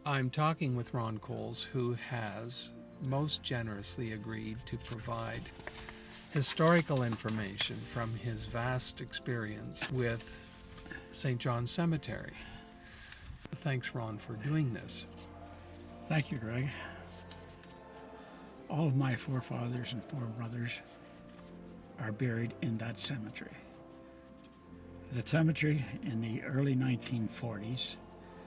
I'm talking with Ron Coles, who has most generously agreed to provide historical information from his vast experience with St. John's Cemetery. Thanks, Ron, for doing this. Thank you, Greg. All of my forefathers and forebrothers are buried in that cemetery. The cemetery in the early 1940s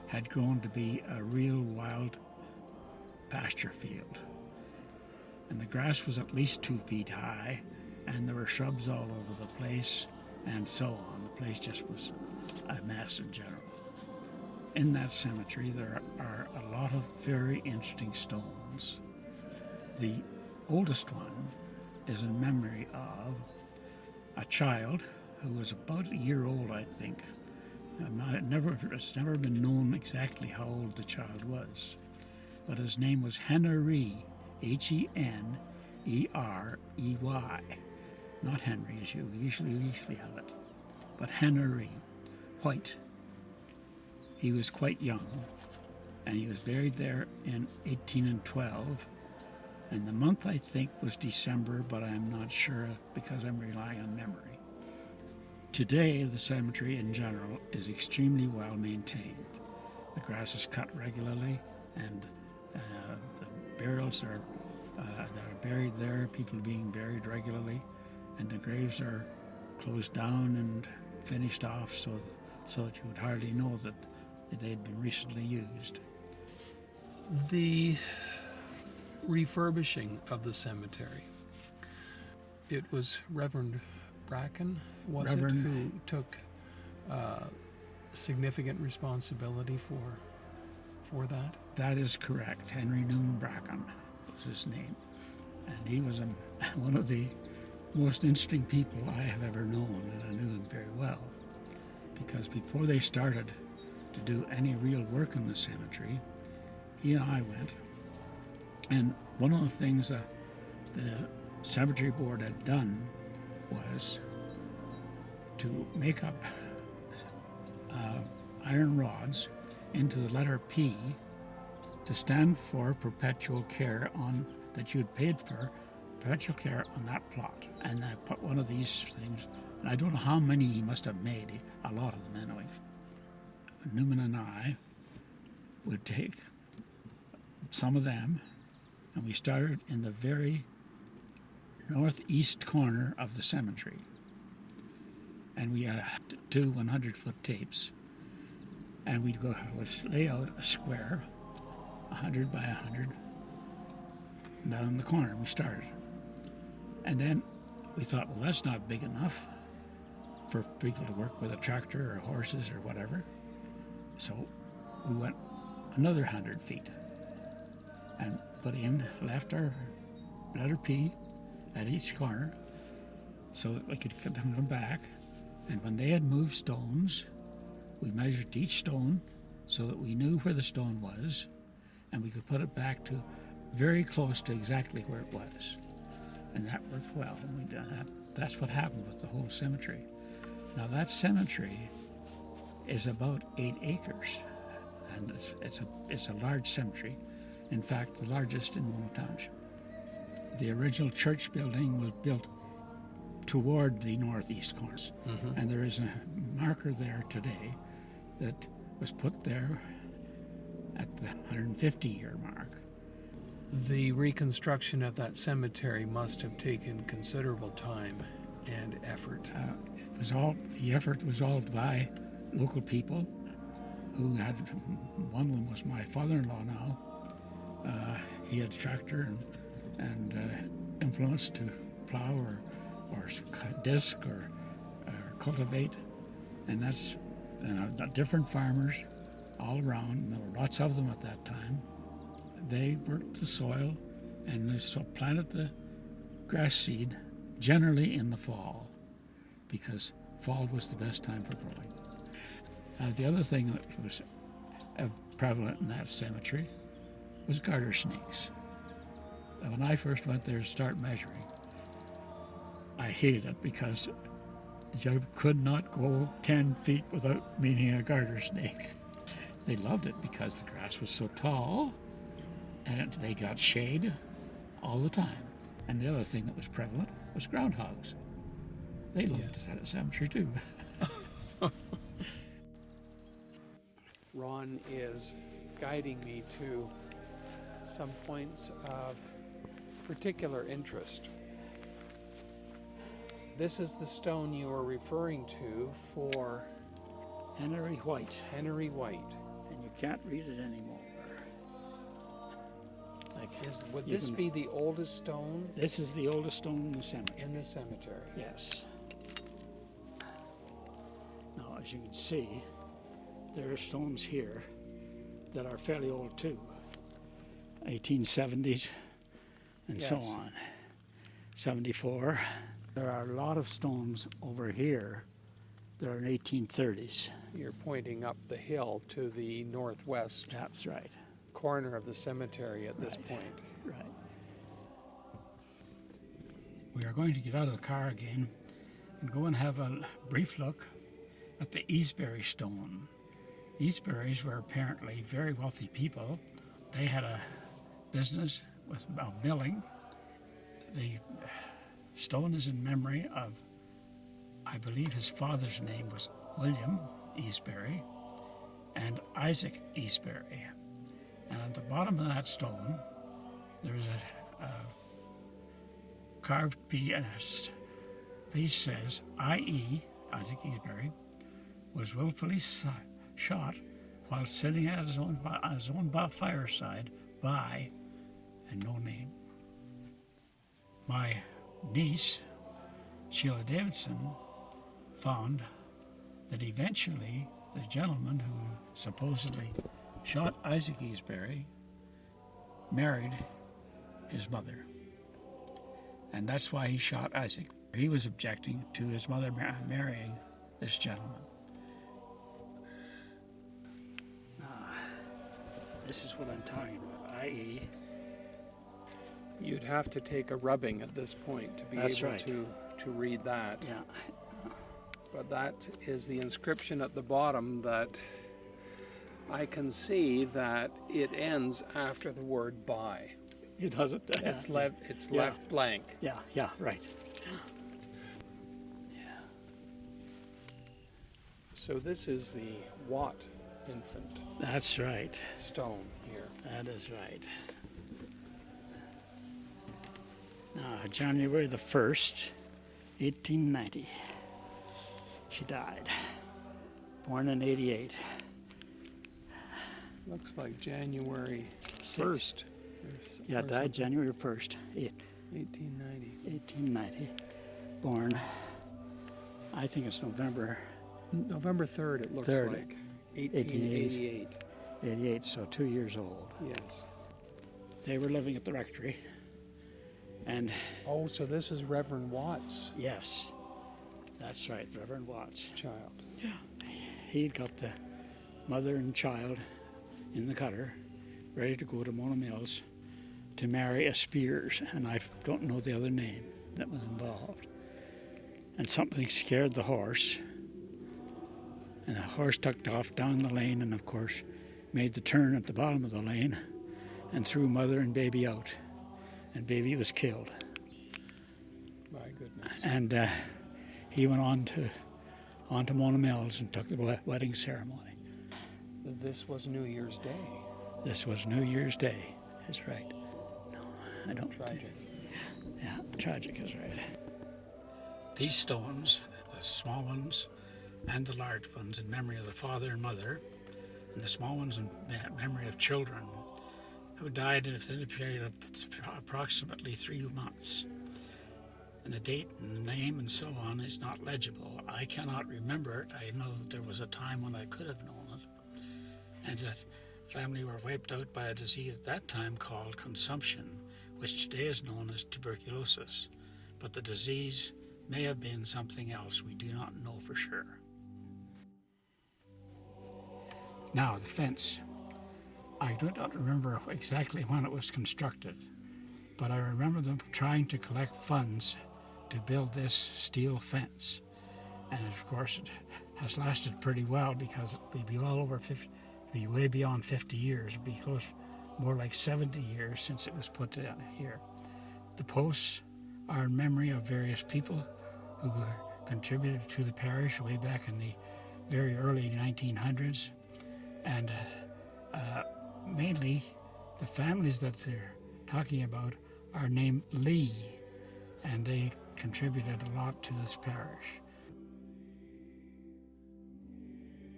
had grown to be a real wild pasture field. And the grass was at least 2 feet high, and there were shrubs all over the place, and so on. The place just was a mess in general. In that cemetery, there are a lot of very interesting stones. The oldest one is in memory of a child who was about a year old, I think. It's never been known exactly how old the child was, but his name was Henry, Henerey, not Henry as you usually have it, but Henry, white. He was quite young, and he was buried there in 1812, and the month I think was December, but I'm not sure because I'm relying on memory. Today, the cemetery in general is extremely well maintained. The grass is cut regularly, and the burials are that are buried there, people being buried regularly, and the graves are closed down and finished off so that you would hardly know that they had been recently used. The refurbishing of the cemetery. It was Reverend Bracken, who took significant responsibility for that? That is correct. Henry Newman Bracken was his name. And he was one of the most interesting people I have ever known, and I knew him very well. Because before they started to do any real work in the cemetery, he and I went. And one of the things that the cemetery board had done was to make up iron rods into the letter P to stand for perpetual care that you had paid for, perpetual care on that plot. And I put one of these things, and I don't know how many he must have made, a lot of them anyway. Newman and I would take some of them, and we started in the very northeast corner of the cemetery. And we had 2 100-foot tapes, and we'd lay out a square, 100 by 100, down the corner. We started. And then we thought, well, that's not big enough for people to work with a tractor or horses or whatever. So we went another 100 feet and left our letter P at each corner so that we could get them to come back. And when they had moved stones, we measured each stone so that we knew where the stone was, and we could put it back to very close to exactly where it was. And that worked well. And we done that. That's what happened with the whole cemetery. Now that cemetery is about 8 acres, and it's a large cemetery. In fact, the largest in Mona Township. The original church building was built toward the northeast corners, and there is a marker there today that was put there at the 150-year mark. The reconstruction of that cemetery must have taken considerable time and effort. The effort was all by local people who had, one of them was my father-in-law now. He had a tractor and implements to plow or disc or cultivate, and that's different farmers all around, and there were lots of them at that time. They worked the soil and they planted the grass seed generally in the fall, because fall was the best time for growing. The other thing that was prevalent in that cemetery was garter snakes. And when I first went there to start measuring, I hated it because you could not go 10 feet without meeting a garter snake. They loved it because the grass was so tall and they got shade all the time. And the other thing that was prevalent was groundhogs. They loved it at a cemetery too. Ron is guiding me to some points of particular interest. This is the stone you were referring to for Henry White. Henry White. And you can't read it anymore. Like, Would this be the oldest stone this is the oldest stone in the cemetery. in the cemetery? Yes. Now, as you can see, there are stones here that are fairly old too. 1870s and so Yes. on. 74. There are a lot of stones over here that are in 1830s. You're pointing up the hill to the northwest That's right. corner of the cemetery at this Right. point. Right. We are going to get out of the car again and go and have a brief look at the Eastbury stone. Eastburys were apparently very wealthy people. They had a business with milling. The stone is in memory of, I believe his father's name was William Eastbury and Isaac Eastbury. And at the bottom of that stone, there is a carved piece says, I.E., Isaac Eastbury, was willfully shot while sitting at his own fireside by, and no name. My niece, Sheila Davidson, found that eventually the gentleman who supposedly shot Isaac Eastbury married his mother. And that's why he shot Isaac. He was objecting to his mother marrying this gentleman. This is what I'm talking about, i.e. You'd have to take a rubbing at this point to be That's able right. to read that. Yeah. But that is the inscription at the bottom that I can see that it ends after the word by. It doesn't. It's left Yeah. left blank. Yeah, right. So this is the Watt infant That's right. stone here. That is right. Now, January the 1st, 1890, she died. Born in 88. Looks like January Six. 1st. Yeah, died January 1st, 1890. 1890. Born, I think it's November November 3rd, it looks 3rd, like. 1888. 88, so 2 years old. Yes. They were living at the rectory. And Oh, so this is Reverend Watt's yes, that's right, Reverend Watts. child. He got the mother and child in the cutter, ready to go to Mona Mills to marry a Spears, and I don't know the other name that was involved. And something scared the horse, and the horse tucked off down the lane and, of course, made the turn at the bottom of the lane and threw mother and baby out, and baby was killed. My goodness. And he went on to Mona Mills and took the wedding ceremony. This was New Year's Day. This was New Year's Day, is right. No, I don't Tragic. Yeah, tragic is right. These stones, the small ones and the large ones in memory of the father and mother, and the small ones in memory of children who died within a period of approximately 3 months. And the date and the name and so on is not legible. I cannot remember it. I know there was a time when I could have known it. And that family were wiped out by a disease at that time called consumption, which today is known as tuberculosis. But the disease may have been something else. We do not know for sure. Now, the fence. I do not remember exactly when it was constructed, but I remember them trying to collect funds to build this steel fence. And of course, it has lasted pretty well because it will be well over be way beyond 50 years, it'd be close, more like 70 years since it was put down here. The posts are in memory of various people who contributed to the parish way back in the very early 1900s, and mainly the families that they're talking about are named Lee, and they contributed a lot to this parish.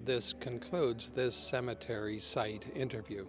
This concludes this cemetery site interview.